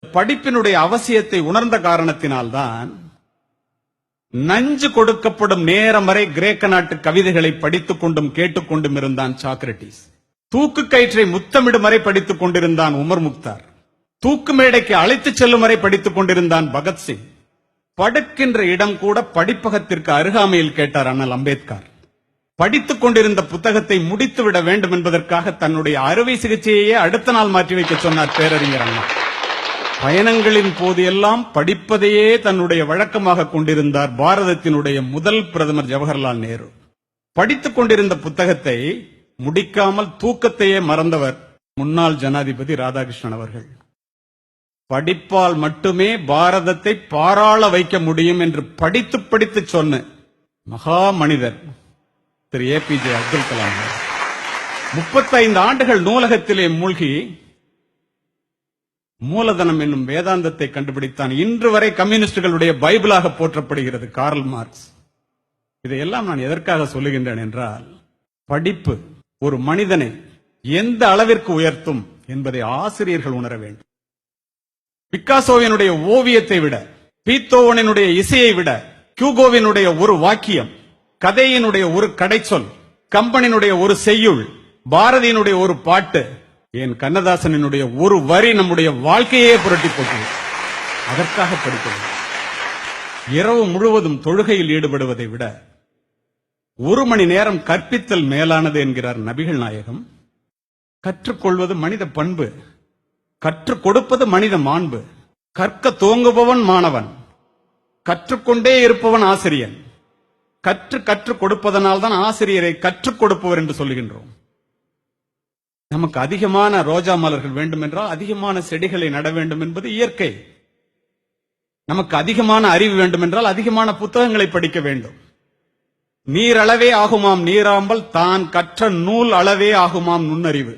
படிப்பினுடைய அவசியத்தை உணர்ந்த காரணத்தினால்தான் நஞ்சு கொடுக்கப்படும் நேரம் வரை கிரேக்க நாட்டு கவிதைகளை படித்துக் கொண்டும் கேட்டுக்கொண்டும் இருந்தான் சாக்ரட்டிஸ். தூக்கு கயிற்றை முத்தமிடும் வரை படித்துக் கொண்டிருந்தான் உமர் முக்தார். தூக்கு மேடைக்கு அழைத்துச் செல்லும் வரை படித்துக் கொண்டிருந்தான் பகத்சிங். படுக்கின்ற இடம் கூட படிப்பகத்திற்கு அருகாமையில் கேட்டார் அண்ணல் அம்பேத்கர். படித்துக் கொண்டிருந்த புத்தகத்தை முடித்துவிட வேண்டும் என்பதற்காக தன்னுடைய அறுவை சிகிச்சையே அடுத்த நாள் மாற்றி வைக்க சொன்னார் பேரறிஞர் அண்ணா. பயணங்களின் போது எல்லாம் படிப்பதையே தன்னுடைய வழக்கமாக கொண்டிருந்தார் பாரதத்தினுடைய முதல் பிரதமர் ஜவஹர்லால் நேரு. படித்துக் கொண்டிருந்த புத்தகத்தை முடிக்காமல் தூக்கத்தையே மறந்தவர் முன்னாள் ஜனாதிபதி ராதாகிருஷ்ணன் அவர்கள். படிப்பால் மட்டுமே பாரதத்தை பாராள வைக்க முடியும் என்று படித்து படித்து சொன்ன மகா மனிதர் திரு APJ அப்துல் கலாம். 35 ஆண்டுகள் நூலகத்திலே மூழ்கி மூலதனம் என்னும் வேதாந்தத்தை கண்டுபிடித்தான். இன்று வரை கம்யூனிஸ்டுகளுடைய பைபிளாக போற்றப்படுகிறது கார்ல் மார்க்ஸ். இதையெல்லாம் நான் எதற்காக சொல்லுகின்றேன் என்றால், படிப்பு ஒரு மனிதனை எந்த அளவிற்கு உயர்த்தும் என்பதை ஆசிரியர்கள் உணர வேண்டும். பிக்காசோவினுடைய ஓவியத்தை விட, பீத்தோவனினுடைய இசையை விட, கியூகோவினுடைய ஒரு வாக்கியம், கதையினுடைய ஒரு கடைச்சொல், கம்பனினுடைய ஒரு செய்யுள், பாரதியினுடைய ஒரு பாட்டு, என் கண்ணதாசனினுடைய ஒரு வரி நம்முடைய வாழ்க்கையே புரட்டி போட்டது. அதற்காக படிக்கிறது. இரவு முழுவதும் தொழுகையில் ஈடுபடுவதை விட 1 மணி நேரம் கற்பித்தல் மேலானது என்கிறார் நபிகள் நாயகம். கற்றுக்கொள்வது மனித பண்பு, கற்றுக் கொடுப்பது மனித மாண்பு. கற்க துவங்குபவன் மாணவன், கற்றுக்கொண்டே இருப்பவன் ஆசிரியன். கற்றுக் கொடுப்பதனால் தான் ஆசிரியரை கற்றுக் கொடுப்பவர் என்று சொல்லுகின்றோம். நமக்கு அதிகமான ரோஜா மலர்கள் வேண்டும் என்றால் அதிகமான செடிகளை நட வேண்டும் என்பது இயற்கை. நமக்கு அதிகமான அறிவு வேண்டும் என்றால் அதிகமான புத்தகங்களை படிக்க வேண்டும். நீரளவே ஆகுமாம் நீராம்பல், தான் கற்ற நூல் அளவே ஆகுமாம் நுண்ணறிவு.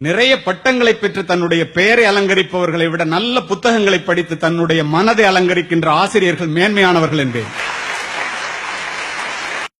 நிறைய பட்டங்களை பெற்று தன்னுடைய பெயரை அலங்கரிப்பவர்களை விட நல்ல புத்தகங்களை படித்து தன்னுடைய மனதை அலங்கரிக்கின்ற ஆசிரியர்கள் மேன்மையானவர்கள் என்பேன்.